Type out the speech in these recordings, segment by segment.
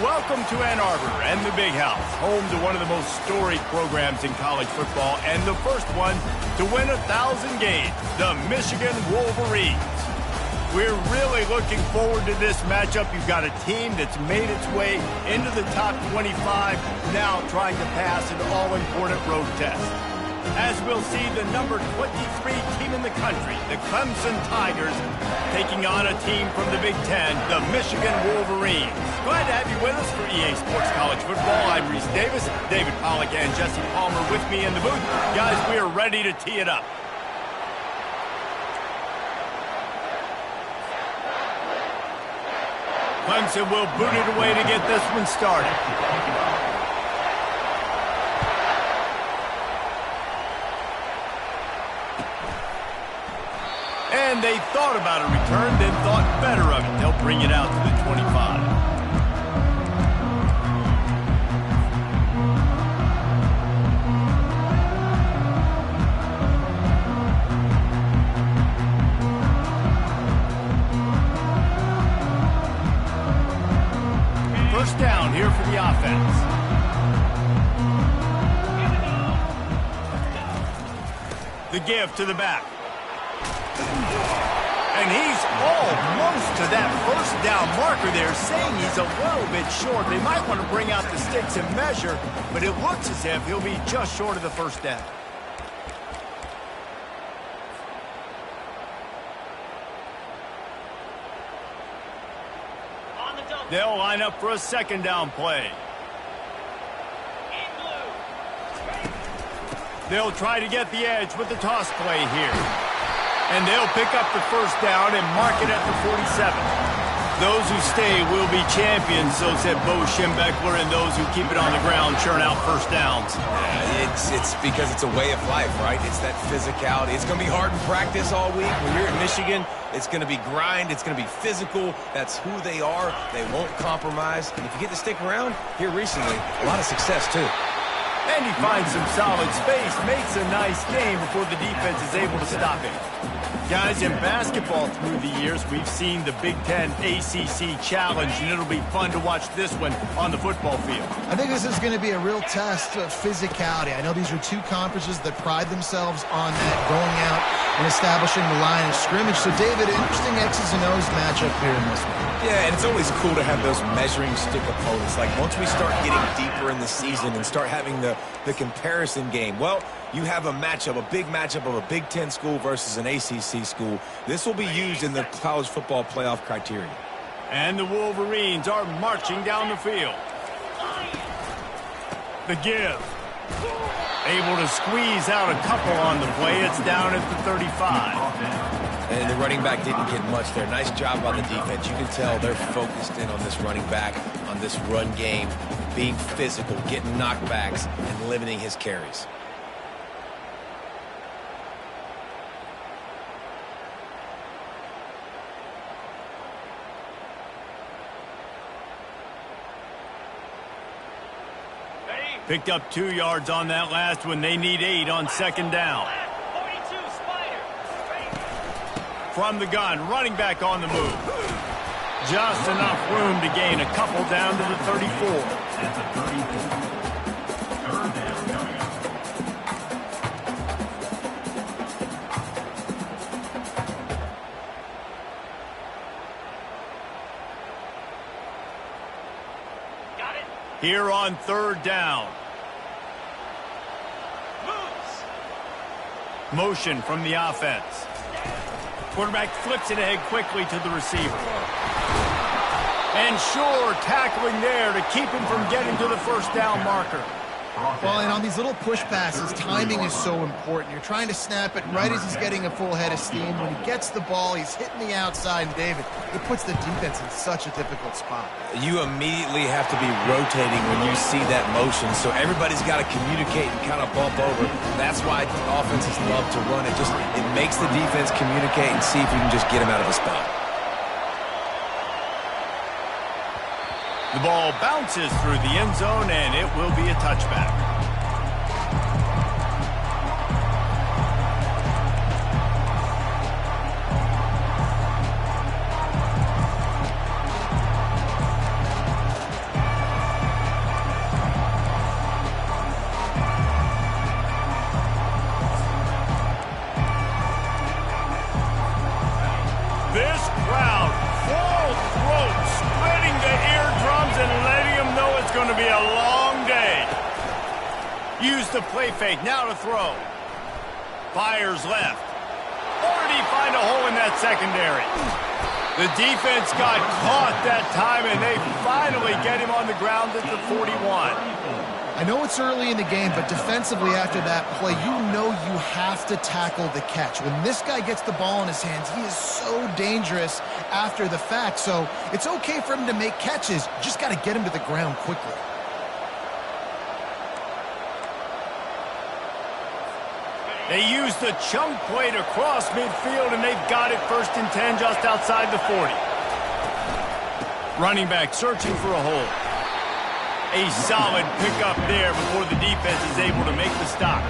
Welcome to Ann Arbor and the Big House, home to one of the most storied programs in college football and the first one to win 1,000 games, the Michigan Wolverines. We're really looking forward to this matchup. You've got a team that's made its way into the top 25, now trying to pass an all-important road test. As we'll see, the number 23 team in the country, the Clemson Tigers, taking on a team from the Big Ten, the Michigan Wolverines. Glad to have you with us for EA Sports College Football. I'm Reese Davis, David Pollack and Jesse Palmer with me in the booth. Guys, we are ready to tee it up. Clemson will boot it away to get this one started. And they thought about a return, then thought better of it. They'll bring it out to the 25. First down here for the offense. The give to the back. And he's almost to that first down marker there, saying he's a little bit short. They might want to bring out the sticks and measure, but it looks as if he'll be just short of the first down. They'll line up for a second down play. They'll try to get the edge with the toss play here. And they'll pick up the first down and mark it at the 47. Those who stay will be champions, so said Bo Schembechler, and those who keep it on the ground churn out first downs. Yeah, it's because it's a way of life, right? It's that physicality. It's going to be hard in practice all week. When you're at Michigan, it's going to be grind. It's going to be physical. That's who they are. They won't compromise. And if you get to stick around here recently, a lot of success, too. And he finds some solid space, makes a nice game before the defense is able to stop him. Guys, in basketball through the years, we've seen the Big Ten ACC Challenge, and it'll be fun to watch this one on the football field. I think this is going to be a real test of physicality. I know these are two conferences that pride themselves on that, going out and establishing the line of scrimmage. So, David, interesting X's and O's matchup here in this one. Yeah, and it's always cool to have those measuring stick opponents. Like, once we start getting deeper in the season and start having the comparison game, well, you have a matchup, a big matchup of a Big Ten school versus an ACC school. This will be used in the college football playoff criteria. And the Wolverines are marching down the field. The give. Able to squeeze out a couple on the play. It's down at the 35. And the running back didn't get much there. Nice job on the defense. You can tell they're focused in on this running back, on this run game, being physical, getting knockbacks, and limiting his carries. Picked up 2 yards on that last one. They need 8 on second down. From the gun, running back on the move. Just enough room to gain a couple down to the 34. Here on third down. Motion from the offense. Quarterback flips it ahead quickly to the receiver. And sure, tackling there to keep him from getting to the first down marker. Well, and on these little push passes, timing is so important. You're trying to snap it right as he's getting a full head of steam. When he gets the ball, he's hitting the outside, and David, it puts the defense in such a difficult spot. You immediately have to be rotating when you see that motion, so everybody's got to communicate and kind of bump over. That's why offenses love to run it. It makes the defense communicate and see if you can just get him out of a spot. The ball bounces through the end zone, and it will be a touchback. going to be a long day. Use the play fake, now to throw. Fires left. Or did he find a hole in that secondary? The defense got caught that time, and they finally get him on the ground at the 41. I know it's early in the game, but defensively after that play, you know you have to tackle the catch. When this guy gets the ball in his hands, he is so dangerous after the fact. So it's okay for him to make catches. You just got to get him to the ground quickly. They use the chunk play to cross midfield, and they've got it 1st and 10 just outside the 40. Running back searching for a hole. A solid pickup there before the defense is able to make the stop.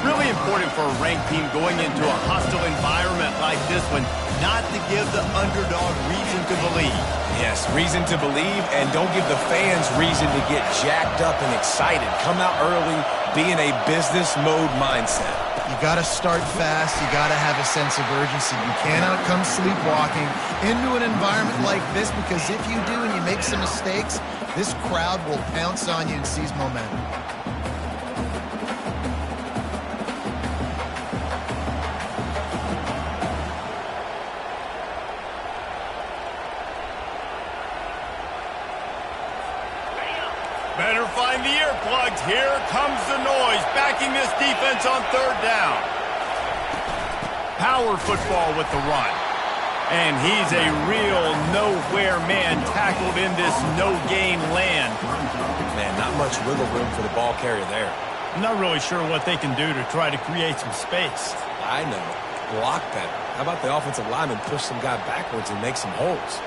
Really important for a ranked team going into a hostile environment like this one, not to give the underdog reason to believe. Yes, reason to believe, and don't give the fans reason to get jacked up and excited. Come out early, be in a business mode mindset. You got to start fast. You got to have a sense of urgency. You cannot come sleepwalking into an environment like this, because if you do and you make some mistakes, this crowd will pounce on you and seize momentum. Better find the earplugs. Here comes the noise, backing this defense on 3rd down. Power football with the run. And he's a real nowhere man tackled in this no-gain land. Man, not much wiggle room for the ball carrier there. I'm not really sure what they can do to try to create some space. I know. Block better. How about the offensive lineman push some guy backwards and make some holes?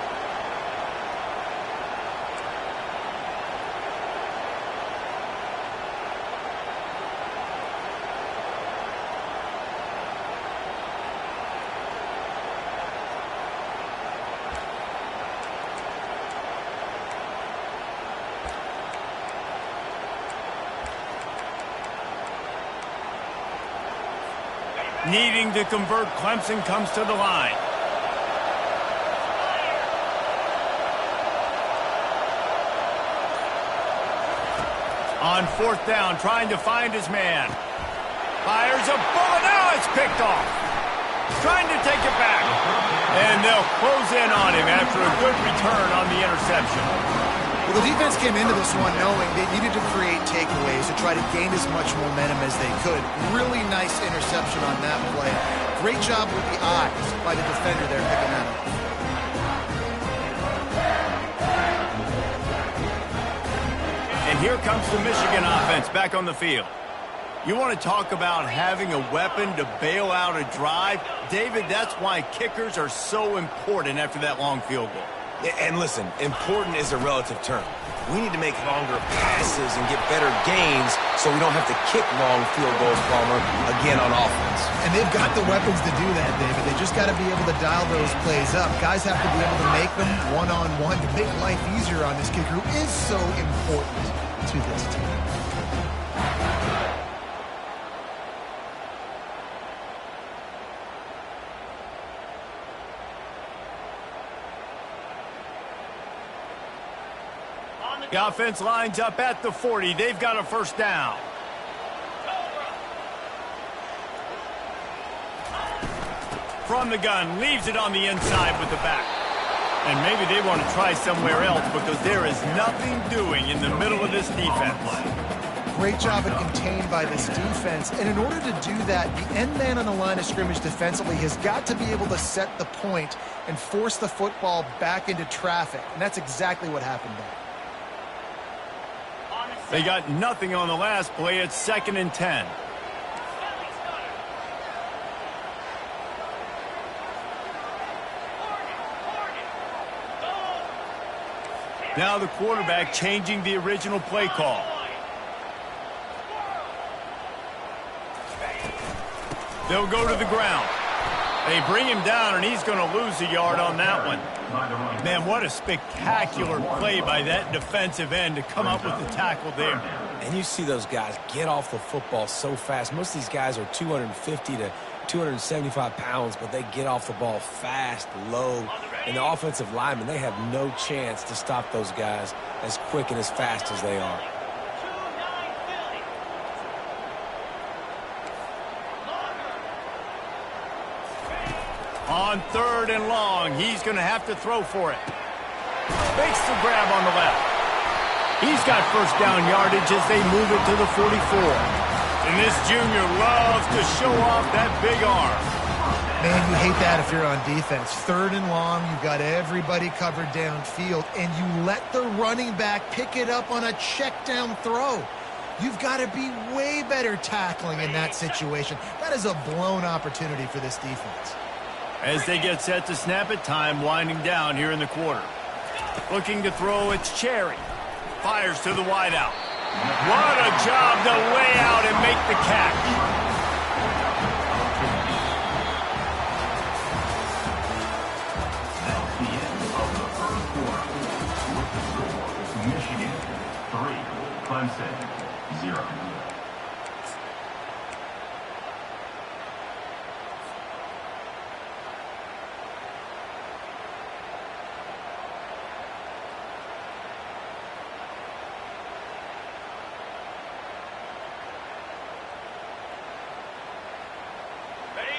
Needing to convert, Clemson comes to the line. On 4th down, trying to find his man. Fires a bullet. Now it's picked off. Trying to take it back. And they'll close in on him after a good return on the interception. Well, the defense came into this one knowing they needed to create takeaways to try to gain as much momentum as they could. Really nice interception on that play. Great job with the eyes by the defender there picking that up. And here comes the Michigan offense back on the field. You want to talk about having a weapon to bail out a drive? David, that's why kickers are so important after that long field goal. And listen, important is a relative term. We need to make longer passes and get better gains so we don't have to kick long field goals, Palmer, again on offense. And they've got the weapons to do that, David. They just got to be able to dial those plays up. Guys have to be able to make them one-on-one to make life easier on this kicker who is so important to this team. The offense lines up at the 40. They've got a 1st down. From the gun, leaves it on the inside with the back. And maybe they want to try somewhere else because there is nothing doing in the middle of this defense. Great job at contained by this defense. And in order to do that, the end man on the line of scrimmage defensively has got to be able to set the point and force the football back into traffic. And that's exactly what happened there. They got nothing on the last play. It's 2nd and 10. Now the quarterback changing the original play call. They'll go to the ground. They bring him down, and he's going to lose a yard on that one. Man, what a spectacular play by that defensive end to come up with the tackle there. And you see those guys get off the football so fast. Most of these guys are 250 to 275 pounds, but they get off the ball fast, low, and the offensive linemen, they have no chance to stop those guys as quick and as fast as they are. On 3rd and long, he's going to have to throw for it. Makes the grab on the left. He's got first down yardage as they move it to the 44. And this junior loves to show off that big arm. Man, you hate that if you're on defense. 3rd and long, you've got everybody covered downfield, and you let the running back pick it up on a check down throw. You've got to be way better tackling in that situation. That is a blown opportunity for this defense. As they get set to snap it, time winding down here in the quarter. Looking to throw, it's Cherry. Fires to the wideout. What a job to lay out and make the catch. That's the end of the first quarter. Michigan 3, Clemson 0.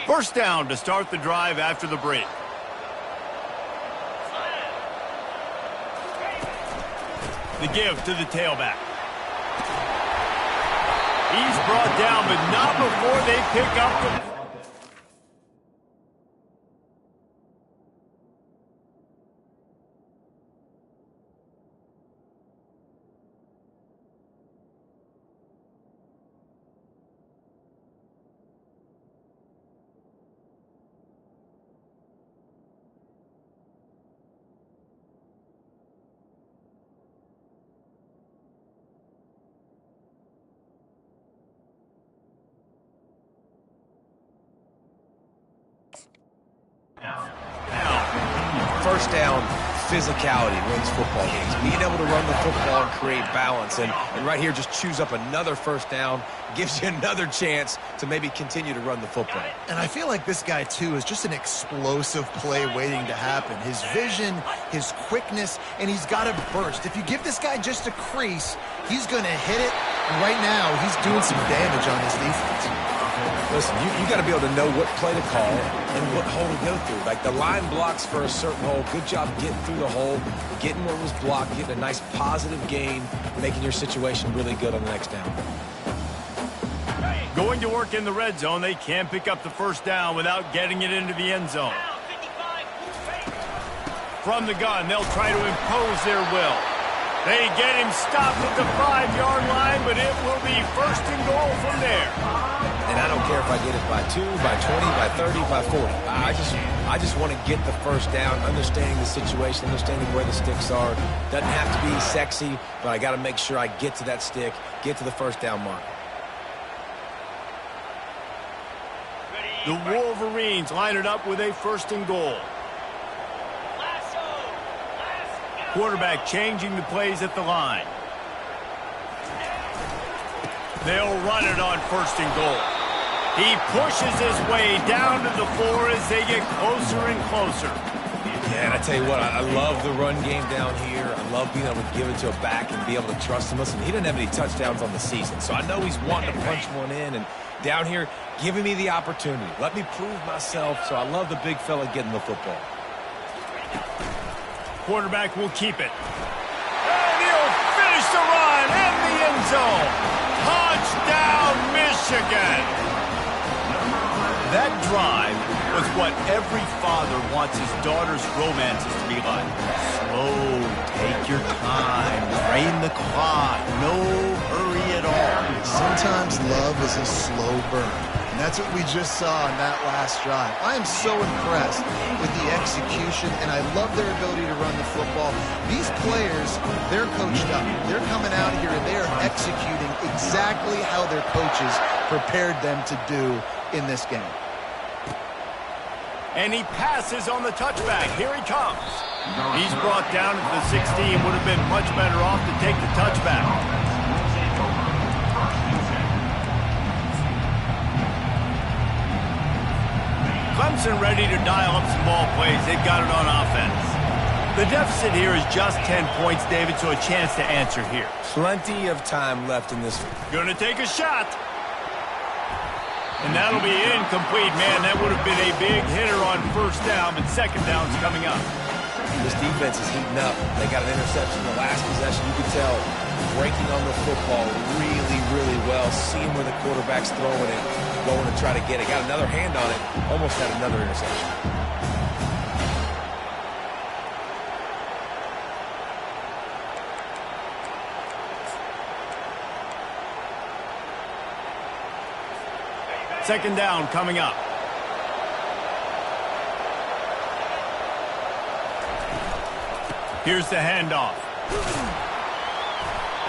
First down to start the drive after the break. The give to the tailback. He's brought down, but not before they pick up the... First down, physicality wins football games. Being able to run the football and create balance. And right here, just choose up another first down. Gives you another chance to maybe continue to run the football. And I feel like this guy, too, is just an explosive play waiting to happen. His vision, his quickness, and he's got a burst. If you give this guy just a crease, he's going to hit it. And right now, he's doing some damage on his defense. Listen, you got to be able to know what play to call and what hole to go through. Like the line blocks for a certain hole. Good job getting through the hole, getting what was blocked, getting a nice positive gain, making your situation really good on the next down. Going to work in the red zone, they can't pick up the first down without getting it into the end zone. From the gun, they'll try to impose their will. They get him stopped at the 5-yard line, but it will be first and goal from there. And I don't care if I get it by 2, by 20, by 30, by 40. I just want to get the first down, understanding the situation, understanding where the sticks are. Doesn't have to be sexy, but I got to make sure I get to that stick, get to the first down mark. The Wolverines line it up with a first and goal. Quarterback changing the plays at the line. They'll run it on first and goal. He pushes his way down to the floor as they get closer and closer. Yeah, and I tell you what, I love the run game down here. I love being able to give it to a back and be able to trust him. Listen, he didn't have any touchdowns on the season, so I know he's wanting to punch one in. And down here, giving me the opportunity. Let me prove myself, so I love the big fella getting the football. Quarterback will keep it. And he'll finish the run in the end zone. Touchdown, Michigan. That drive was what every father wants his daughter's romances to be like. Slow, take your time, drain the clock, no hurry at all. Sometimes love is a slow burn. And that's what we just saw in that last drive. I am so impressed with the execution, and I love their ability to run the football. These players, they're coached up. They're coming out here, and they are executing exactly how their coaches prepared them to do in this game. And he passes on the touchback. Here he comes. He's brought down to the 16. Would have been much better off to take the touchback. Clemson ready to dial up some ball plays. They've got it on offense. The deficit here is just 10 points, David, so a chance to answer here. Plenty of time left in this one. Gonna take a shot. And that'll be incomplete. Man, that would have been a big hitter on first down, but second down's coming up. This defense is heating up. They got an interception in the last possession. You could tell breaking on the football really, really well, seeing where the quarterback's throwing it, going to try to get it. Got another hand on it, almost had another interception. Second down coming up. Here's the handoff.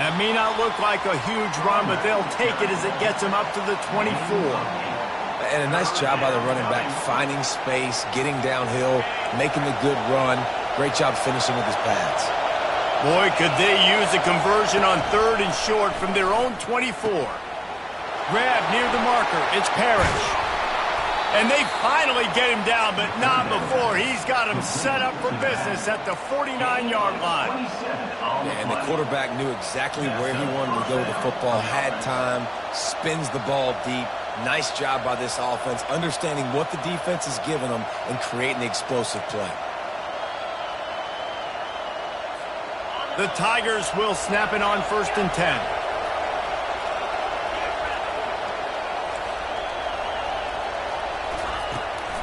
That may not look like a huge run, but they'll take it as it gets them up to the 24. And a nice job by the running back, finding space, getting downhill, making the good run. Great job finishing with his pads. Boy, could they use a conversion on 3rd and short from their own 24. Grab near the marker. It's Parrish. And they finally get him down, but not before. He's got him set up for business at the 49-yard line. And the quarterback knew exactly where he wanted to go with the football, had time, spins the ball deep. Nice job by this offense, understanding what the defense is giving them and creating the explosive play. The Tigers will snap it on 1st and 10.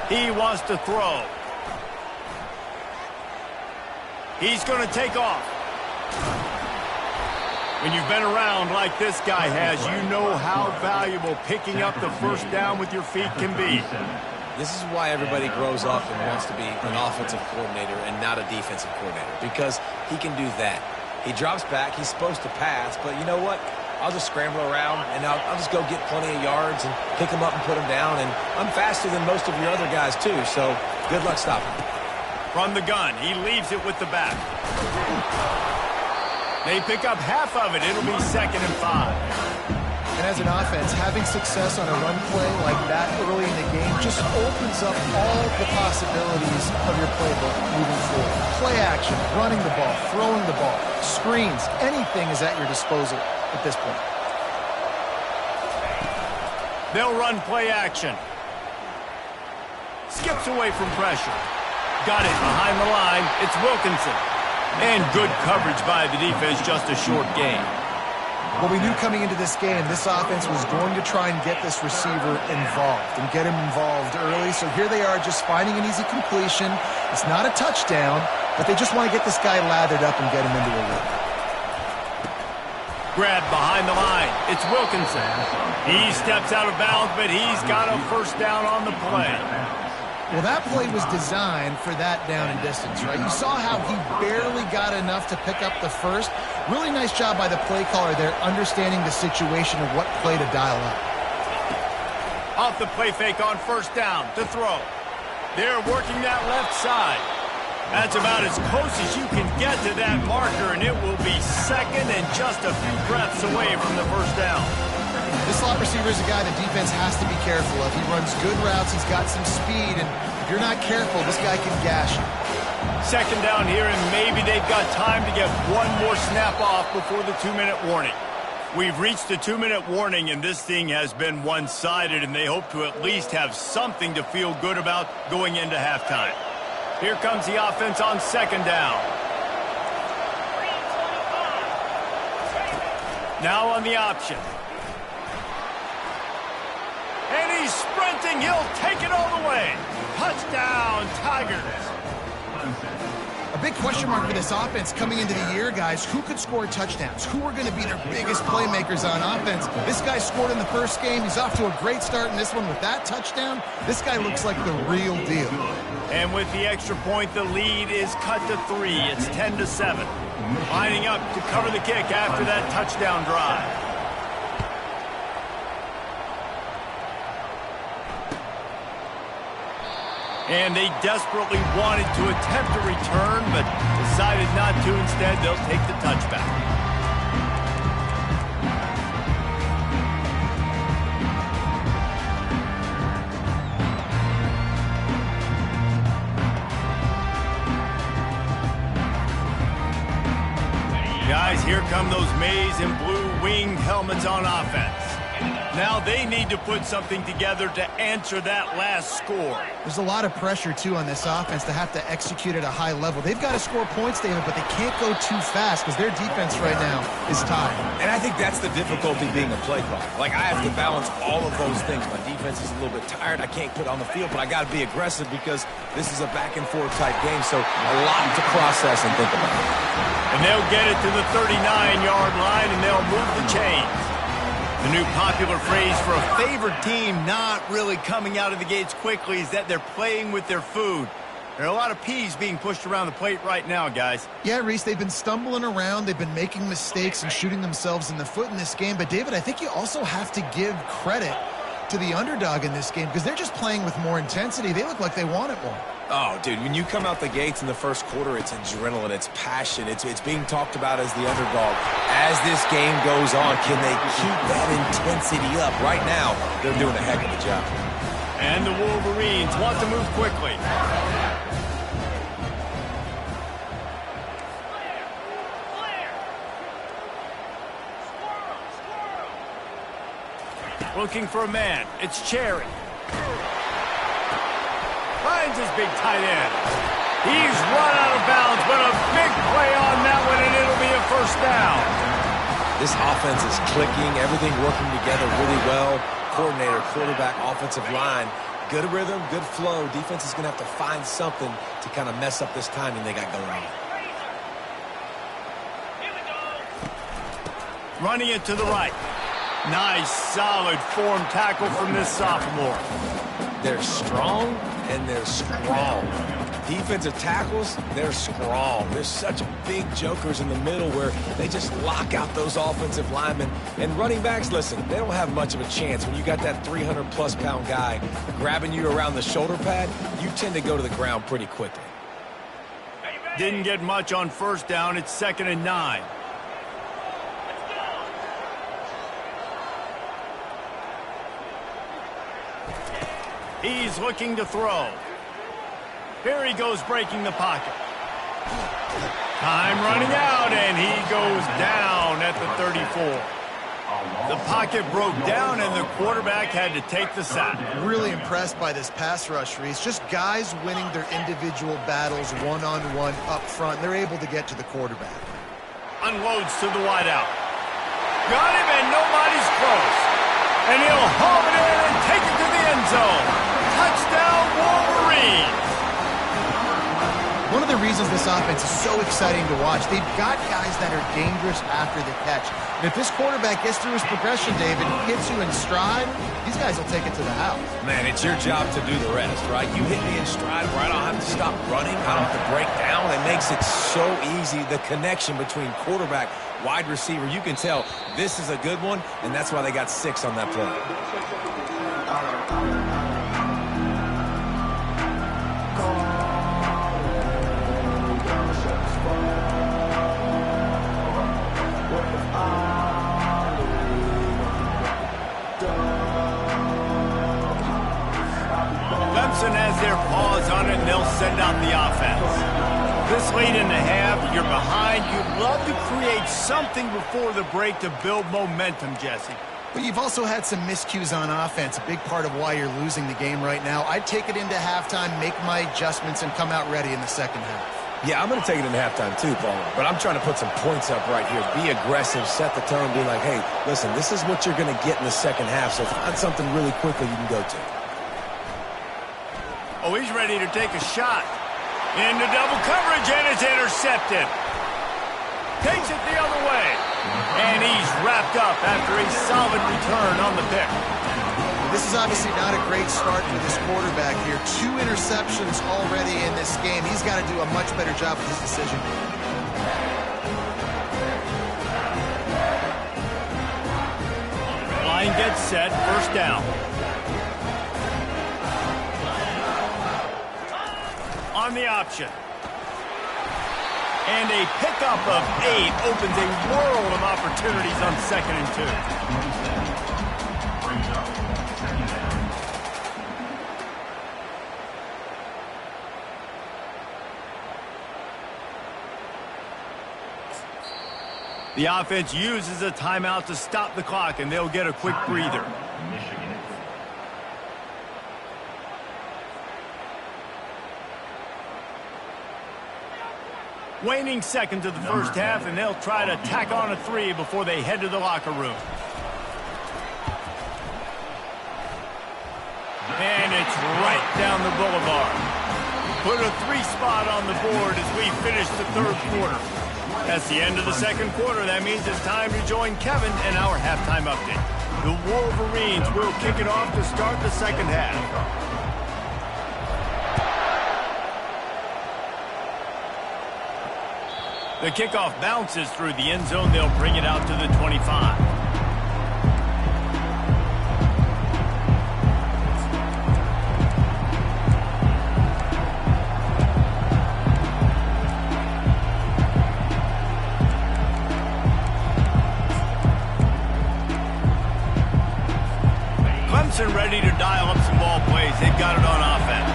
He wants to throw. He's going to take off. When you've been around like this guy has, you know how valuable picking up the first down with your feet can be. This is why everybody grows up and wants to be an offensive coordinator and not a defensive coordinator, because he can do that. He drops back. He's supposed to pass, but you know what? I'll just scramble around, and I'll just go get plenty of yards and pick them up and put them down. And I'm faster than most of your other guys, too, so good luck stopping me. From the gun, he leaves it with the back. They pick up half of it. It'll be 2nd and 5. And as an offense, having success on a run play like that early in the game just opens up all the possibilities of your playbook moving forward. Play action, running the ball, throwing the ball, screens, anything is at your disposal at this point. They'll run play action. Skips away from pressure. Got it behind the line. It's Wilkinson. And good coverage by the defense, just a short gain. Well, we knew coming into this game, this offense was going to try and get this receiver involved and get him involved early. So here they are just finding an easy completion. It's not a touchdown, but they just want to get this guy lathered up and get him into a rhythm. Grab behind the line. It's Wilkinson. He steps out of bounds, but he's got a first down on the play. Well, that play was designed for that down and distance, right? You saw how he barely got enough to pick up the first. Really nice job by the play caller there, understanding the situation of what play to dial up. Off the play fake on first down to throw. They're working that left side. That's about as close as you can get to that marker, and it will be 2nd and just a few breaths away from the first down. This slot receiver is a guy the defense has to be careful of. He runs good routes. He's got some speed, and if you're not careful, this guy can gash you. 2nd down here, and maybe they've got time to get one more snap off before the 2-minute warning. We've reached the 2-minute warning, and this thing has been one-sided, and they hope to at least have something to feel good about going into halftime. Here comes the offense on 2nd down. Now on the option. And he's sprinting. He'll take it all the way. Touchdown, Tigers. A big question mark for this offense coming into the year, guys. Who could score touchdowns? Who are going to be their biggest playmakers on offense? This guy scored in the first game. He's off to a great start in this one with that touchdown. This guy looks like the real deal. And with the extra point, the lead is cut to 3. It's 10-7. Lining up to cover the kick after that touchdown drive. And they desperately wanted to attempt a return, but decided not to. Instead, they'll take the touchback. Here come those maize and blue winged helmets on offense. Now they need to put something together to answer that last score. There's a lot of pressure, too, on this offense to have to execute at a high level. They've got to score points, David, but they can't go too fast because their defense right now is tired. And I think that's the difficulty being a play caller. Like, I have to balance all of those things. My defense is a little bit tired. I can't put on the field, but I got to be aggressive because this is a back-and-forth type game, so a lot to process and think about. And they'll get it to the 39-yard line, and they'll move the chains. The new popular phrase for a favored team not really coming out of the gates quickly is that they're playing with their food. There are a lot of peas being pushed around the plate right now, guys. Yeah, Reese, they've been stumbling around. They've been making mistakes and shooting themselves in the foot in this game. But, David, I think you also have to give credit to the underdog in this game because they're just playing with more intensity. They look like they want it more. Oh, dude, when you come out the gates in the first quarter, it's adrenaline, it's passion, it's being talked about as the underdog. As this game goes on, can they keep that intensity up? Right now, they're doing a heck of a job. And the Wolverines want to move quickly. Looking for a man. It's Cherry. Finds his big tight end. He's run out of bounds, but a big play on that one, and it'll be a first down. This offense is clicking, everything working together really well. Coordinator, quarterback, offensive line, good rhythm, good flow. Defense is going to have to find something to kind of mess up this timing they got going on. Running it to the right. Nice, solid form tackle from this sophomore. They're strong and they're strong. Defensive tackles, they're strong. There's such big jokers in the middle where they just lock out those offensive linemen. And running backs, listen, they don't have much of a chance. When you got that 300-plus pound guy grabbing you around the shoulder pad, you tend to go to the ground pretty quickly. Didn't get much on first down. It's 2nd and 9. He's looking to throw. Here he goes breaking the pocket. Time running out, and he goes down at the 34. The pocket broke down, and the quarterback had to take the sack. Really impressed by this pass rush, Reese. Just guys winning their individual battles one-on-one up front. They're able to get to the quarterback. Unloads to the wideout. Got him, and nobody's close. And he'll haul it in and take it to the end zone. Touchdown, Wolverines! One of the reasons this offense is so exciting to watch, they've got guys that are dangerous after the catch. And if this quarterback gets through his progression, David, hits you in stride, these guys will take it to the house. Man, it's your job to do the rest, right? You hit me in stride where I don't have to stop running. I don't have to break down. It makes it so easy. The connection between quarterback, wide receiver, you can tell this is a good one, and that's why they got 6 on that play. Clemson has their paws on it, and they'll send out the offense. This late in the half, you're behind. You'd love to create something before the break to build momentum, Jesse. But you've also had some miscues on offense, a big part of why you're losing the game right now. I'd take it into halftime, make my adjustments, and come out ready in the second half. Yeah, I'm going to take it into halftime too, Paul. But I'm trying to put some points up right here. Be aggressive, set the tone, be like, hey, listen, this is what you're going to get in the second half, so find something really quickly you can go to. Oh, he's ready to take a shot. Into double coverage, and it's intercepted. Takes it the other way. And he's wrapped up after a solid return on the pick. This is obviously not a great start for this quarterback here. 2 interceptions already in this game. He's got to do a much better job with his decision. Line gets set, first down. On the option. And a pickup of 8 opens a world of opportunities on 2nd and 2. Brings up 2nd down. The offense uses a timeout to stop the clock, and they'll get a quick breather. Michigan. Waning seconds of the first half, and they'll try to tack on a 3 before they head to the locker room. And it's right down the boulevard. Put a 3 spot on the board as we finish the third quarter. That's the end of the second quarter. That means it's time to join Kevin and our halftime update. The Wolverines will kick it off to start the second half. The kickoff bounces through the end zone. They'll bring it out to the 25. Clemson ready to dial up some ball plays. They've got it on offense.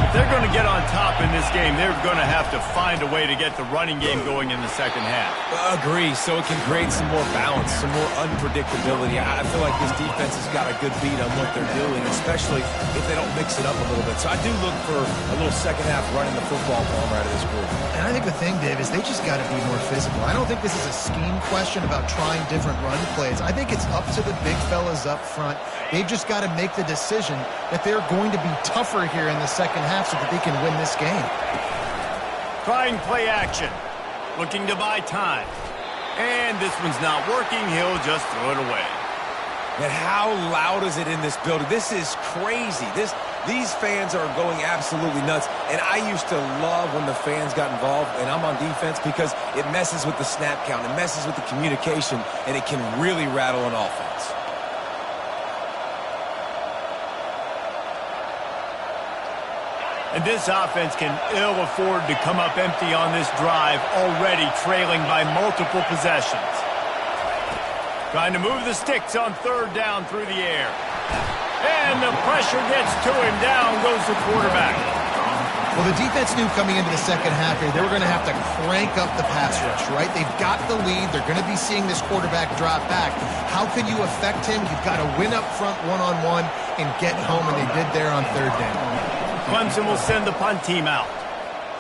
If they're going to get on top in this game, they're going to have to find a way to get the running game going in the second half. Agree, so it can create some more balance, some more unpredictability. I feel like this defense has got a good beat on what they're doing, especially if they don't mix it up a little bit. So I do look for a little second half running the football Palmer out of this group. And I think the thing, Dave, is they just got to be more physical. I don't think this is a scheme question about trying different run plays. I think it's up to the big fellas up front. They've just got to make the decision that they're going to be tougher here in the second half so that they can win this game. Trying play action. Looking to buy time. And this one's not working. He'll just throw it away. And how loud is it in this building? This is crazy. These fans are going absolutely nuts. And I used to love when the fans got involved, and I'm on defense, because it messes with the snap count. It messes with the communication, and it can really rattle an offense. And this offense can ill afford to come up empty on this drive, already trailing by multiple possessions. Trying to move the sticks on third down through the air. And the pressure gets to him. Down goes the quarterback. Well, the defense knew coming into the second half here, they were going to have to crank up the pass rush, right? They've got the lead. They're going to be seeing this quarterback drop back. How can you affect him? You've got to win up front one-on-one and get home, and they did there on third down. Clemson will send the punt team out.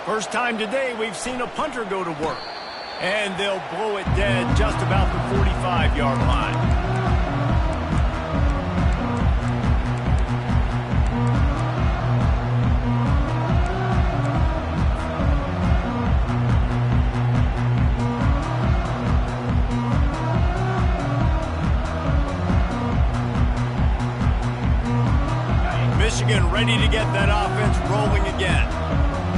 First time today we've seen a punter go to work. And they'll blow it dead just about the 45-yard line. Michigan ready to get that offense rolling again.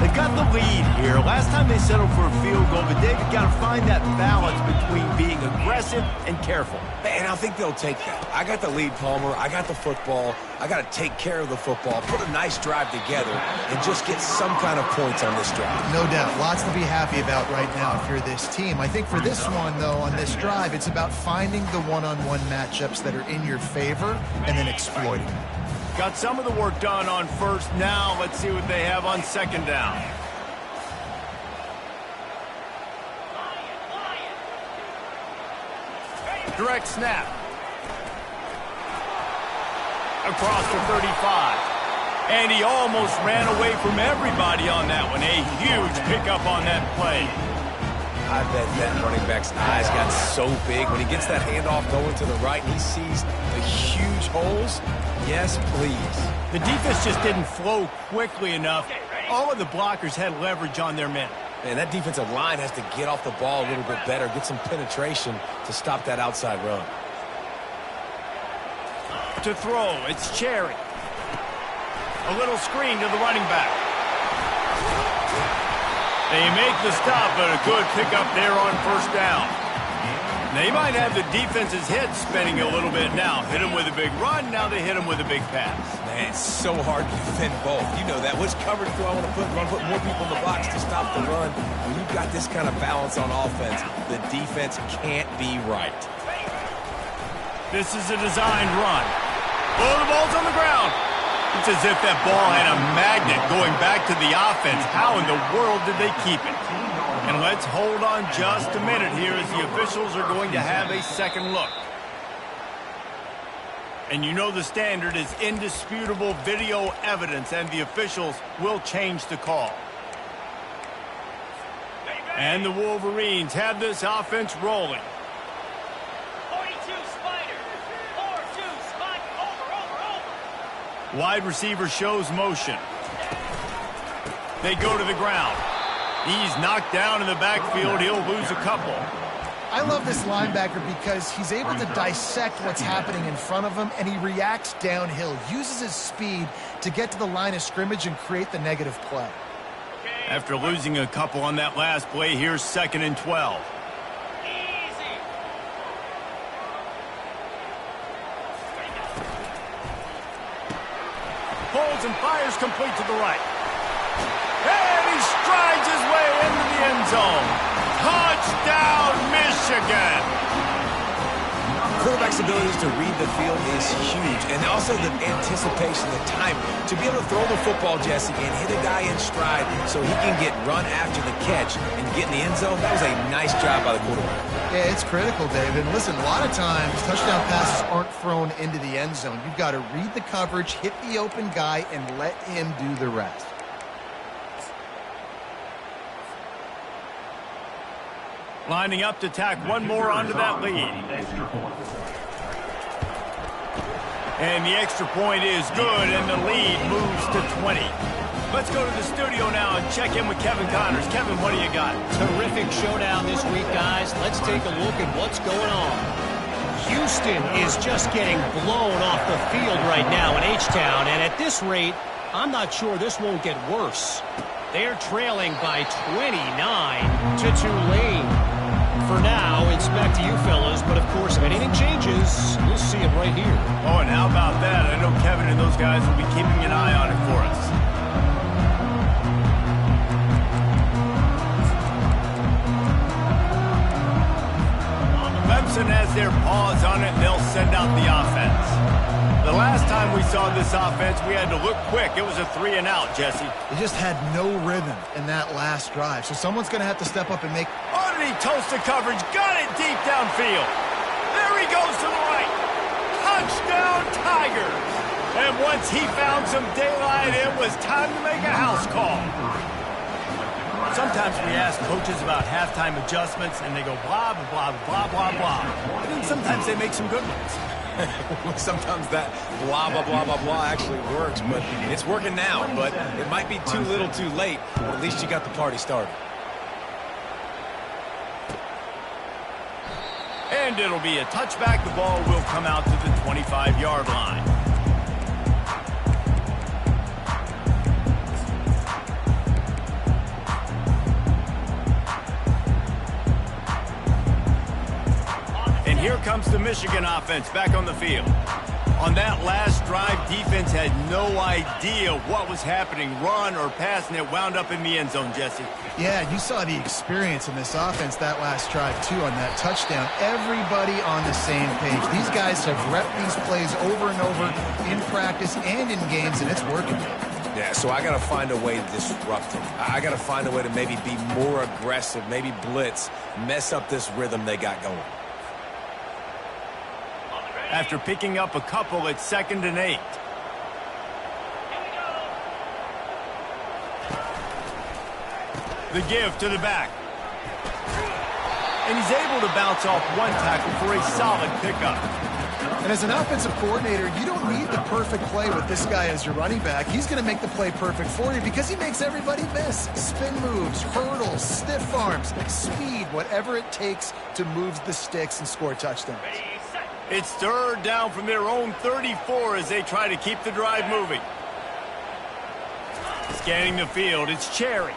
They've got the lead here. Last time they settled for a field goal, but David got to find that balance between being aggressive and careful. And I think they'll take that. I got the lead, Palmer. I got the football. I got to take care of the football, put a nice drive together, and just get some kind of points on this drive. No doubt. Lots to be happy about right now if you're this team. I think for this one, though, on this drive, it's about finding the one-on-one matchups that are in your favor and then exploiting them. Got some of the work done on first. Now let's see what they have on second down. Direct snap. Across the 35. And he almost ran away from everybody on that one. A huge pickup on that play. I bet that running back's eyes got so big when he gets that handoff going to the right and he sees the huge holes. Yes, please. The defense just didn't flow quickly enough. All of the blockers had leverage on their men. Man, that defensive line has to get off the ball a little bit better, get some penetration to stop that outside run. To throw, it's Cherry. A little screen to the running back. They make the stop, but a good pickup there on first down. They might have the defense's head spinning a little bit now. Hit him with a big run, now they hit him with a big pass. Man, it's so hard to defend both. You know that. Which coverage do I want to put? Do I want to put more people in the box to stop the run? When you've got this kind of balance on offense, the defense can't be right. This is a designed run. Oh, the ball's on the ground. It's as if that ball had a magnet going back to the offense. How in the world did they keep it? And let's hold on just a minute here as the officials are going to have a second look. And you know the standard is indisputable video evidence, and the officials will change the call. And the Wolverines have this offense rolling. 42 Spider. 4-2 spot. Over. Wide receiver shows motion. They go to the ground. He's knocked down in the backfield. He'll lose a couple. I love this linebacker because he's able to dissect what's happening in front of him, and he reacts downhill, uses his speed to get to the line of scrimmage and create the negative play. After losing a couple on that last play, here's 2nd and 12. Easy. Pulls and fires complete to the right. And he strides his way into the end zone. Touchdown, Michigan! Quarterback's abilities to read the field is huge, and also the anticipation, the time to be able to throw the football, Jesse, and hit a guy in stride so he can get run after the catch and get in the end zone. That was a nice job by the quarterback. Yeah, it's critical, David. Listen, a lot of times touchdown passes aren't thrown into the end zone. You've got to read the coverage, hit the open guy, and let him do the rest. Lining up to tack one more onto that lead. Extra point. And the extra point is good, and the lead moves to 20. Let's go to the studio now and check in with Kevin Connors. Kevin, what do you got? Terrific showdown this week, guys. Let's take a look at what's going on. Houston is just getting blown off the field right now in H-Town, and at this rate, I'm not sure this won't get worse. They're trailing by 29 to Tulane. For now, it's back to you fellas, but of course, if anything changes, we'll see it right here. Oh, and how about that? I know Kevin and those guys will be keeping an eye on it for us. Clemson has their paws on it, and they'll send out the offense. The last time we saw this offense, we had to look quick. It was a 3-and-out, Jesse. They just had no rhythm in that last drive, so someone's going to have to step up and make... Oh, did he toast the coverage? Got it deep downfield. There he goes to the right. Touchdown, Tigers. And once he found some daylight, it was time to make a house call. Sometimes we ask coaches about halftime adjustments, and they go blah, blah, blah, blah, blah. And then sometimes they make some good ones. Sometimes that blah, blah, blah, blah, blah actually works, but it's working now. But it might be too little too late, but at least you got the party started. And it'll be a touchback. The ball will come out to the 25-yard line. And here comes the Michigan offense back on the field. On that last drive, defense had no idea what was happening, run or pass, and it wound up in the end zone, Jesse. Yeah, you saw the experience in this offense that last drive, too, on that touchdown. Everybody on the same page. These guys have repped these plays over and over in practice and in games, and it's working. Yeah, so I got to find a way to disrupt it. I got to find a way to maybe be more aggressive, maybe blitz, mess up this rhythm they got going. After picking up a couple, it's 2nd and 8. The give to the back. And he's able to bounce off one tackle for a solid pickup. And as an offensive coordinator, you don't need the perfect play with this guy as your running back. He's going to make the play perfect for you because he makes everybody miss. Spin moves, hurdles, stiff arms, speed, whatever it takes to move the sticks and score touchdowns. It's 3rd down from their own 34 as they try to keep the drive moving. Scanning the field, it's Cherry.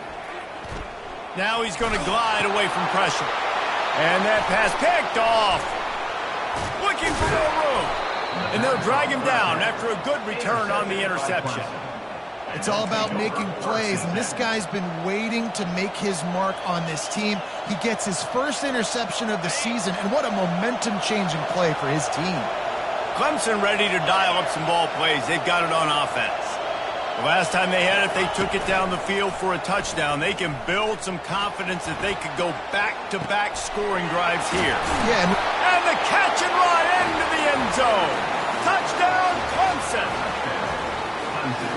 Now he's going to glide away from pressure. And that pass picked off. Looking for more room. And they'll drag him down after a good return on the interception. It's all about making plays, and this guy's been waiting to make his mark on this team. He gets his first interception of the season, and what a momentum-changing play for his team. Clemson ready to dial up some ball plays. They've got it on offense. The last time they had it, they took it down the field for a touchdown. They can build some confidence that they could go back-to-back scoring drives here. Yeah. And the catch and run into the end zone. Touchdown, Clemson.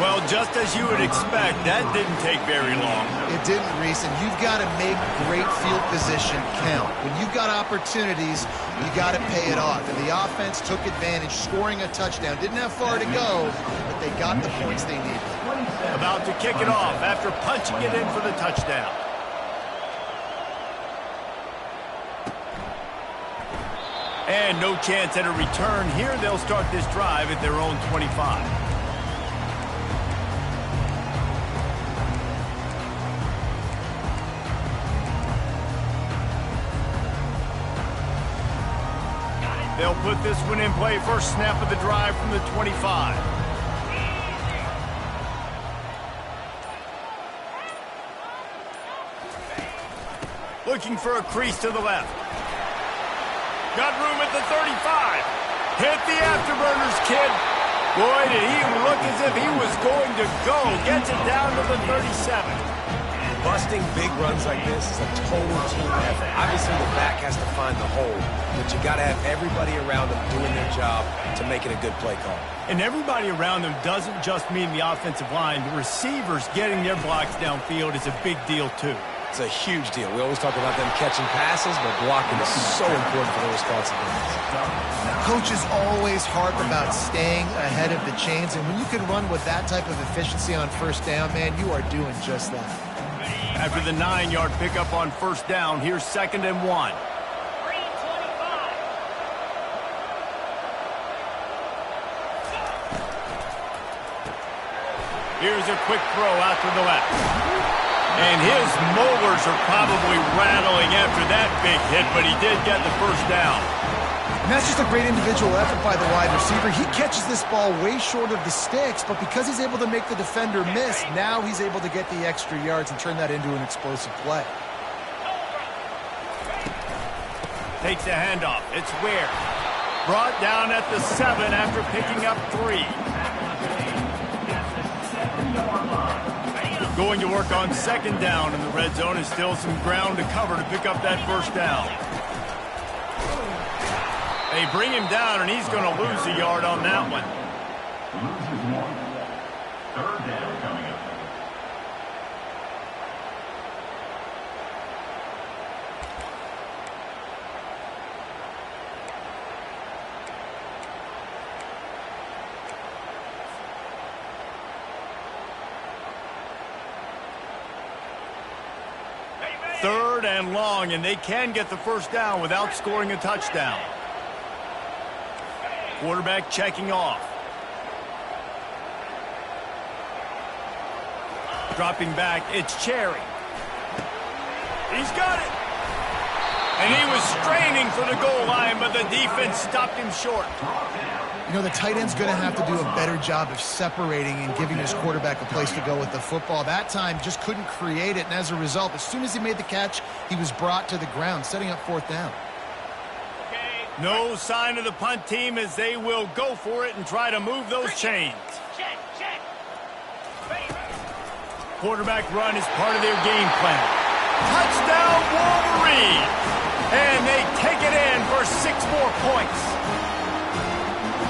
Well, just as you would expect, that didn't take very long. It didn't, Reese, and you've got to make great field position count. When you've got opportunities, you got to pay it off. And the offense took advantage, scoring a touchdown. Didn't have far to go, but they got the points they needed. About to kick it off after punching it in for the touchdown. And no chance at a return here. They'll start this drive at their own 25. They'll put this one in play. First snap of the drive from the 25. Looking for a crease to the left. Got room at the 35. Hit the afterburners, kid. Boy, did he look as if he was going to go. Gets it down to the 37. Busting big runs like this is a total team effort. Obviously, the back has to find the hole, but you got to have everybody around them doing their job to make it a good play call. And everybody around them doesn't just mean the offensive line. The receivers getting their blocks downfield is a big deal, too. It's a huge deal. We always talk about them catching passes, but blocking is so important for their responsibilities. Coaches always harp about staying ahead of the chains, and when you can run with that type of efficiency on first down, man, you are doing just that. After the 9-yard pickup on first down, here's 2nd and 1. Here's a quick throw out to the left. And his molars are probably rattling after that big hit, but he did get the first down. And that's just a great individual effort by the wide receiver. He catches this ball way short of the sticks, but because he's able to make the defender miss, now he's able to get the extra yards and turn that into an explosive play. Takes a handoff. It's Ware. Brought down at the 7 after picking up 3. Going to work on 2nd down, and the red zone is still some ground to cover to pick up that first down. They bring him down, and he's going to lose a yard on that one. Loses 1. 3rd down coming up. Third and long, and they can get the first down without scoring a touchdown. Quarterback checking off. Dropping back, it's Cherry. He's got it. And he was straining for the goal line, but the defense stopped him short. You know, the tight end's going to have to do a better job of separating and giving his quarterback a place to go with the football. That time just couldn't create it, and as a result, as soon as he made the catch, he was brought to the ground, setting up 4th down. No sign of the punt team as they will go for it and try to move those chains. Quarterback run is part of their game plan. Touchdown, Wolverine! And they take it in for 6 more points.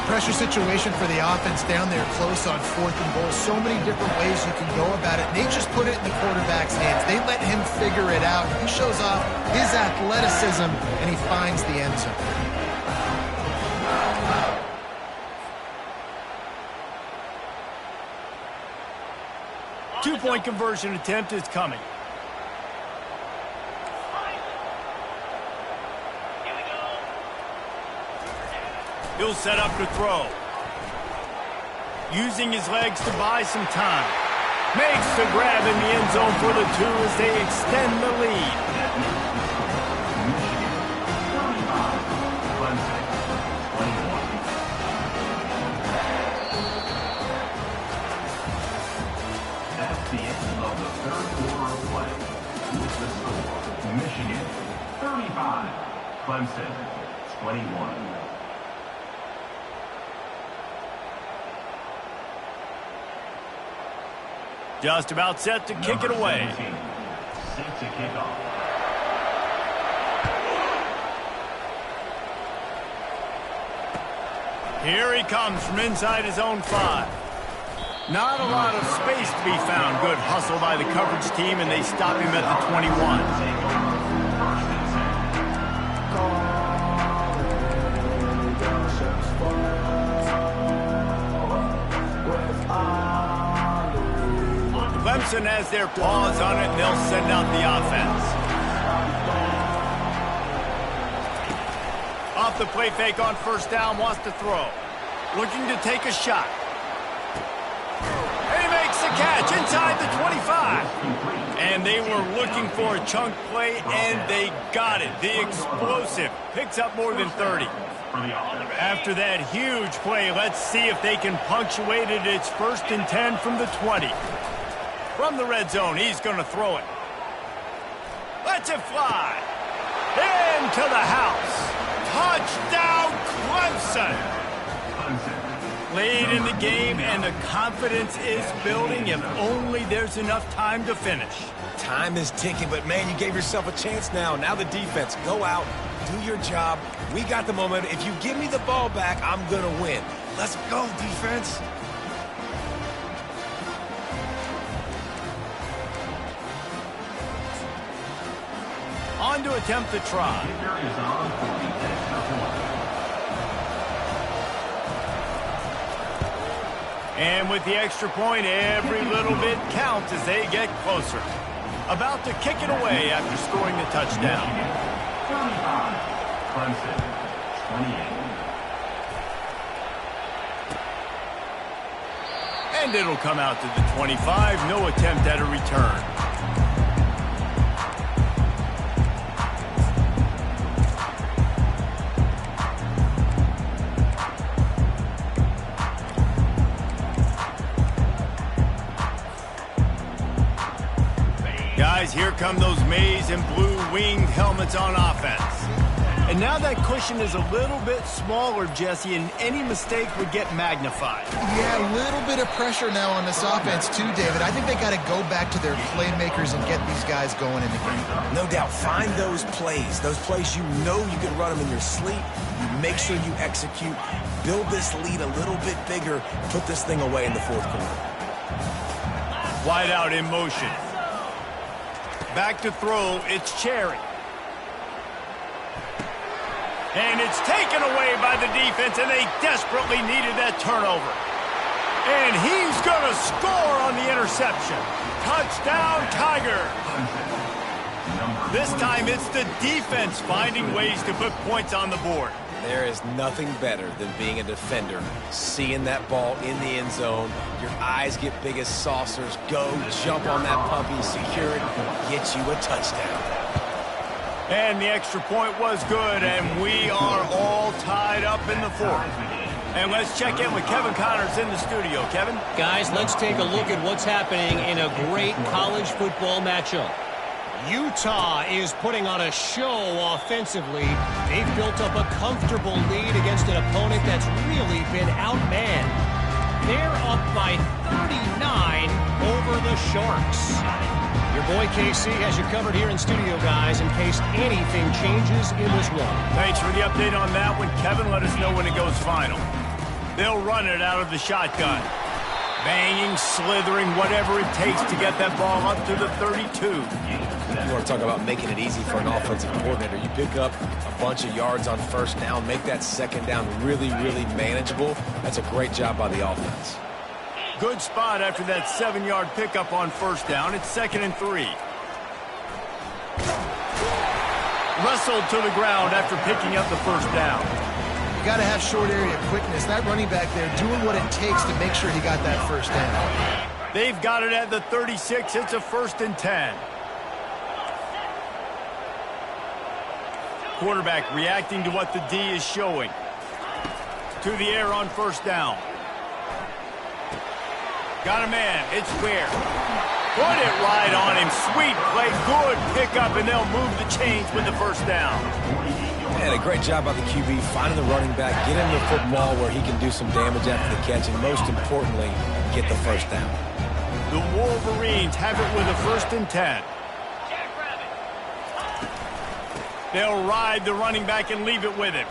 Pressure situation for the offense down there close on 4th and goal. So many different ways you can go about it. And they just put it in the quarterback's hands. They let him figure it out. He shows off his athleticism, and he finds the end zone. Two-point conversion attempt is coming. He'll set up to throw. Using his legs to buy some time. Makes the grab in the end zone for the 2 as they extend the lead. That's the end of the 3rd quarter of play. With the score, Michigan 35, Clemson 21. Just about set to kick it away. Set to kick off. Here he comes from inside his own 5. Not a lot of space to be found. Good hustle by the coverage team, and they stop him at the 21. Clemson has their paws on it, and they'll send out the offense. Off the play fake on first down, wants to throw. Looking to take a shot. And he makes the catch inside the 25. And they were looking for a chunk play, and they got it. The explosive picks up more than 30. After that huge play, let's see if they can punctuate it. It's 1st and 10 from the 20. From the red zone, he's going to throw it. Lets it fly. Into the house. Touchdown, Clemson. Late in the game, and the confidence is building. If only there's enough time to finish. Time is ticking, but, man, you gave yourself a chance now. Now the defense, go out, do your job. We got the momentum. If you give me the ball back, I'm going to win. Let's go, defense. On to attempt the try. And with the extra point, every little bit counts as they get closer. About to kick it away after scoring the touchdown. 35, Clemson, 28. And it'll come out to the 25. No attempt at a return. Guys, here come those maize and blue winged helmets on offense. And now that cushion is a little bit smaller, Jesse, and any mistake would get magnified. Yeah, a little bit of pressure now on this offense too, David. I think they got to go back to their playmakers and get these guys going in the game. No doubt. Find those plays you know you can run them in your sleep. You make sure you execute. Build this lead a little bit bigger. Put this thing away in the 4th quarter. Wide out in motion. Back to throw, it's Cherry. And it's taken away by the defense, and they desperately needed that turnover. And he's going to score on the interception. Touchdown, Tiger. This time it's the defense finding ways to put points on the board. There is nothing better than being a defender, seeing that ball in the end zone. Your eyes get big as saucers. Go, jump on that puppy, secure it, get you a touchdown. And the extra point was good, and we are all tied up in the 4th. And let's check in with Kevin Connors in the studio. Kevin? Guys, let's take a look at what's happening in a great college football matchup. Utah is putting on a show offensively. They've built up a comfortable lead against an opponent that's really been outmanned. They're up by 39 over the Sharks. Your boy KC has you covered here in studio, guys, in case anything changes in this one. Thanks for the update on that one, Kevin. Let us know when it goes final. They'll run it out of the shotgun. Banging, slithering, whatever it takes to get that ball up to the 32. You want to talk about making it easy for an offensive coordinator. You pick up a bunch of yards on first down, make that second down really, really manageable. That's a great job by the offense. Good spot after that 7-yard pickup on first down. It's 2nd and 3. Wrestled to the ground after picking up the first down. You got to have short area quickness. That running back there doing what it takes to make sure he got that first down. They've got it at the 36. It's a 1st and 10. Quarterback reacting to what the D is showing. To the air on first down. Got a man. It's Ware. Put it right on him. Sweet play. Good pickup, and they'll move the chains with the first down. Man, a great job by the QB finding the running back, get him the football where he can do some damage after the catch, and most importantly, get the first down. The Wolverines have it with a 1st and 10. They'll ride the running back and leave it with him.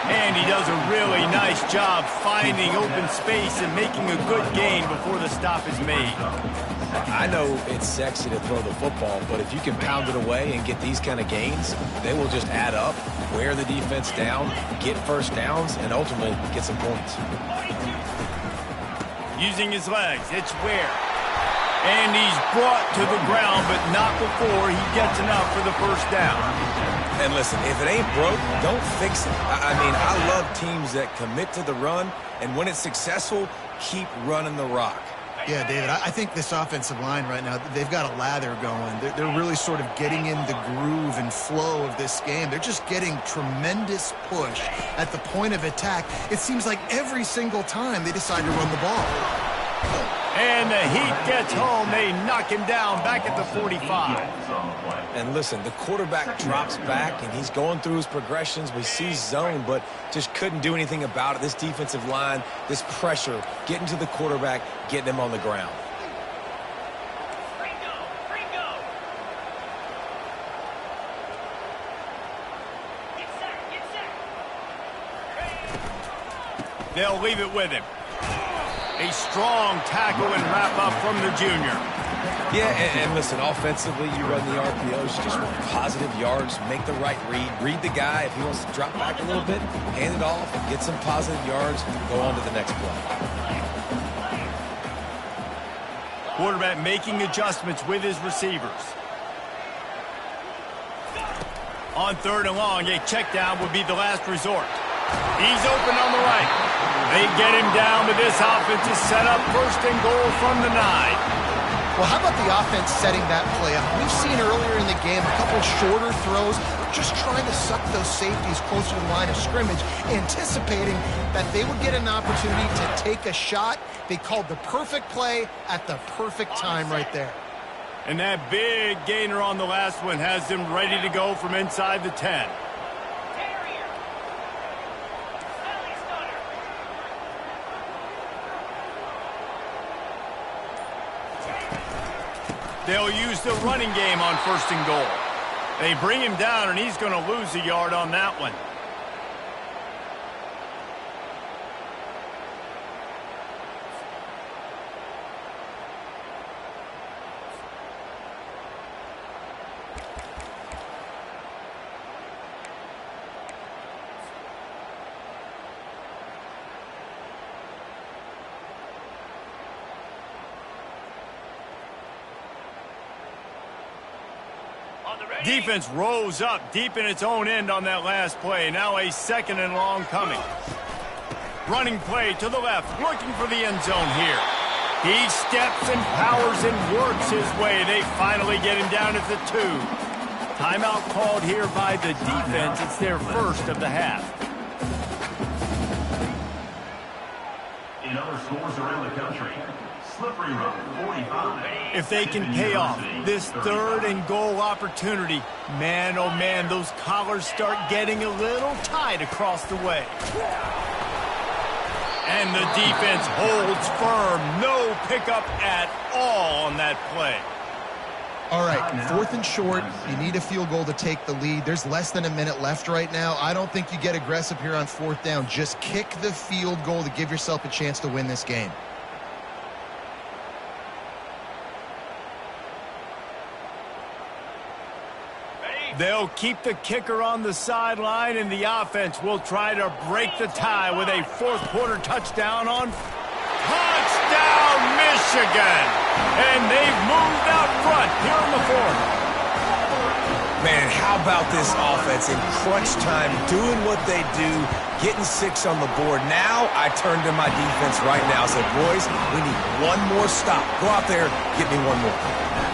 And he does a really nice job finding open space and making a good gain before the stop is made. I know it's sexy to throw the football, but if you can pound it away and get these kind of gains, they will just add up, wear the defense down, get 1st downs, and ultimately get some points. Using his legs, it's Ware. And he's brought to the ground, but not before he gets enough for the 1st down. And listen, if it ain't broke, don't fix it. I mean, I love teams that commit to the run, and when it's successful, keep running the rock. Yeah, David, I think this offensive line right now, they've got a lather going. They're really sort of getting in the groove and flow of this game. They're just getting tremendous push at the point of attack. It seems like every single time they decide to run the ball. And the Heat gets home. They knock him down back at the 45. And listen, the quarterback drops back, and he's going through his progressions. We see zone, but just couldn't do anything about it. This defensive line, this pressure, getting to the quarterback, getting him on the ground. They'll leave it with him. A strong tackle and wrap up from the junior. Yeah, and listen, offensively, you run the RPOs, you just want positive yards, make the right read the guy. If he wants to drop back a little bit, hand it off, get some positive yards, go on to the next play. Quarterback making adjustments with his receivers. On 3rd and long, a check down would be the last resort. He's open on the right. They get him down, but this offense is set up 1st and goal from the 9. Well, how about the offense setting that play up? We've seen earlier in the game a couple shorter throws, just trying to suck those safeties closer to the line of scrimmage, anticipating that they would get an opportunity to take a shot. They called the perfect play at the perfect time right there. And that big gainer on the last one has them ready to go from inside the 10. They'll use the running game on 1st and goal. They bring him down, and he's going to lose a yard on that one. Defense rose up deep in its own end on that last play. Now a 2nd and long coming. Running play to the left, looking for the end zone here. He steps and powers and works his way. They finally get him down at the 2. Timeout called here by the defense. It's their 1st of the half. In other scores around the country, Slippery Road, 45. If they can pay off this 3rd and goal opportunity, man, oh man, those collars start getting a little tight across the way. And the defense holds firm. No pickup at all on that play. All right, 4th and short. You need a field goal to take the lead. There's less than a minute left right now. I don't think you get aggressive here on 4th down. Just kick the field goal to give yourself a chance to win this game. They'll keep the kicker on the sideline, and the offense will try to break the tie with a 4th quarter touchdown on touchdown Michigan. And they've moved out front here in the 4th. Man, how about this offense in crunch time, doing what they do, getting 6 on the board. Now I turn to my defense right now and said, boys, we need one more stop. Go out there, get me one more.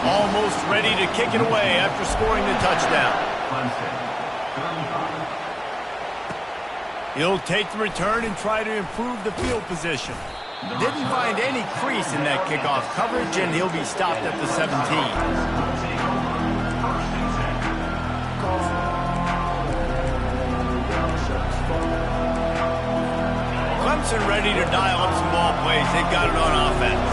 Almost ready to kick it away after scoring the touchdown. He'll take the return and try to improve the field position. Didn't find any crease in that kickoff coverage, and he'll be stopped at the 17. Clemson ready to dial up some ball plays. They've got it on offense.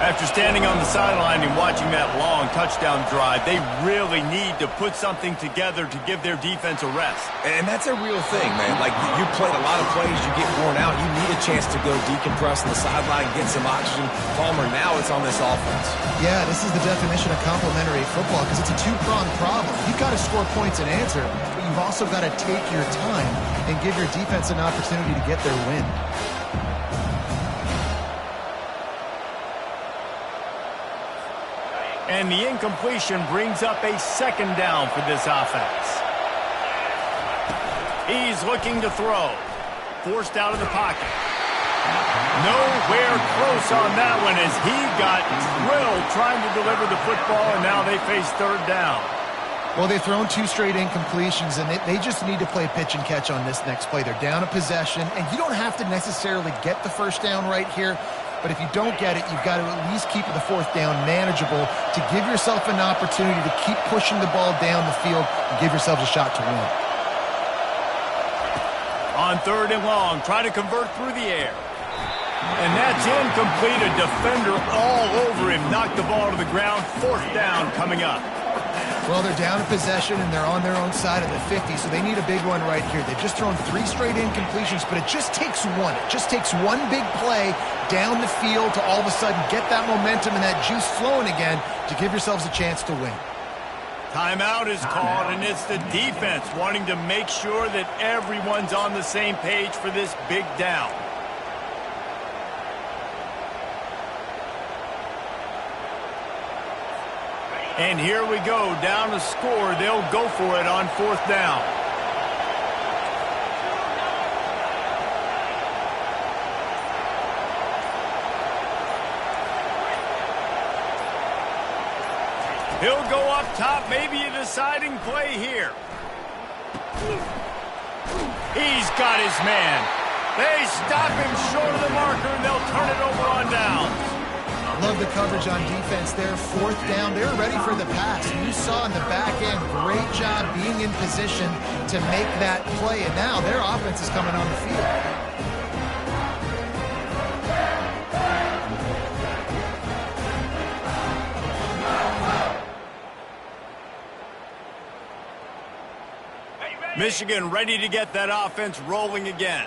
After standing on the sideline and watching that long touchdown drive, they really need to put something together to give their defense a rest. And that's a real thing, man. Like, you played a lot of plays, you get worn out, you need a chance to go decompress on the sideline, get some oxygen. Palmer, now it's on this offense. Yeah, this is the definition of complementary football because it's a two-pronged problem. You've got to score points and answer, but you've also got to take your time and give your defense an opportunity to get their win. And the incompletion brings up a second down for this offense. He's looking to throw. Forced out of the pocket. Nowhere close on that one as he got drilled trying to deliver the football, and now they face third down. Well, they've thrown 2 straight incompletions, and they just need to play pitch and catch on this next play. They're down a possession, and you don't have to necessarily get the first down right here. But if you don't get it, you've got to at least keep the fourth down manageable to give yourself an opportunity to keep pushing the ball down the field and give yourselves a shot to win. On third and long, try to convert through the air. And that's incomplete. A defender all over him. Knocked the ball to the ground. Fourth down coming up. Well, they're down in possession, and they're on their own side of the 50, so they need a big one right here. They've just thrown 3 straight incompletions, but it just takes one. It just takes one big play down the field to all of a sudden get that momentum and that juice flowing again to give yourselves a chance to win. Timeout is called, and it's the defense wanting to make sure that everyone's on the same page for this big down. And here we go, down to score. They'll go for it on fourth down. He'll go up top, maybe a deciding play here. He's got his man. They stop him short of the marker, and they'll turn it over on down. Love the coverage on defense there. Fourth down, they're ready for the pass. You saw in the back end, great job being in position to make that play. And now their offense is coming on the field. Michigan ready to get that offense rolling again.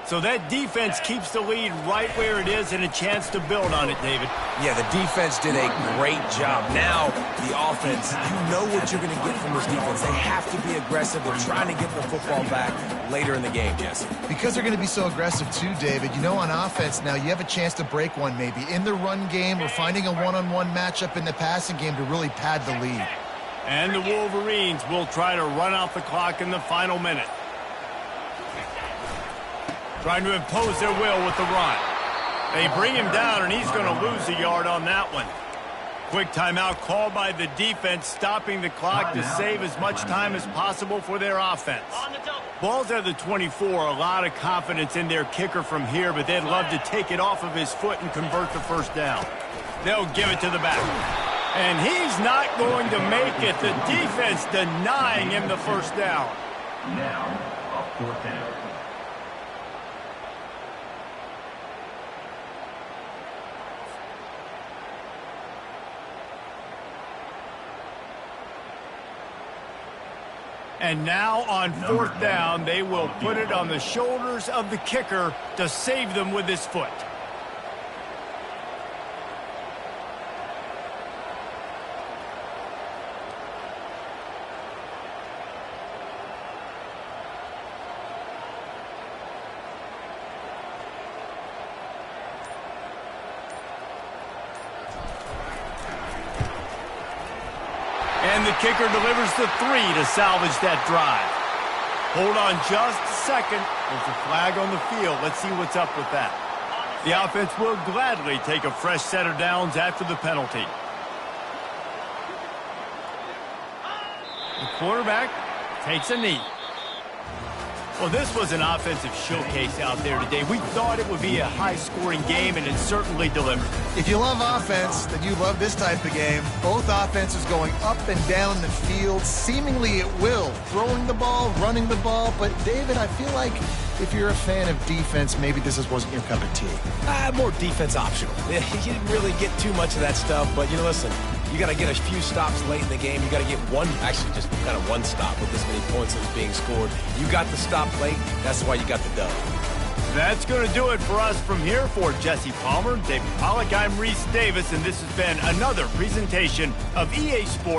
So that defense keeps the lead right where it is and a chance to build on it, David. Yeah, the defense did a great job. Now, the offense, you know what you're going to get from this defense. They have to be aggressive. They're trying to get the football back later in the game, Jesse. Because they're going to be so aggressive too, David, you know on offense now you have a chance to break one maybe in the run game or finding a one-on-one matchup in the passing game to really pad the lead. And the Wolverines will try to run out the clock in the final minute. Trying to impose their will with the run. They bring him down, and he's going to lose a yard on that one. Quick timeout called by the defense, stopping the clock to save as much time as possible for their offense. Ball's at the 24, a lot of confidence in their kicker from here, but they'd love to take it off of his foot and convert the first down. They'll give it to the back. And he's not going to make it. The defense denying him the first down. Now, a fourth down. And now on fourth down, they will put it on the shoulders of the kicker to save them with his foot. And the kicker delivers the 3 to salvage that drive. Hold on just a second. There's a flag on the field. Let's see what's up with that. The offense will gladly take a fresh set of downs after the penalty. The quarterback takes a knee. Well, this was an offensive showcase out there today. We thought it would be a high-scoring game, and it certainly delivered. If you love offense, then you love this type of game. Both offenses going up and down the field, seemingly at will. Throwing the ball, running the ball. But, David, I feel like if you're a fan of defense, maybe this wasn't your cup of tea. More defense optional. You didn't really get too much of that stuff, but, listen, you got to get a few stops late in the game. You got to get actually just kind of one stop with this many points that was being scored. You got the stop late. That's why you got the dub. That's going to do it for us from here. For Jesse Palmer, David Pollack, I'm Reese Davis, and this has been another presentation of EA Sports.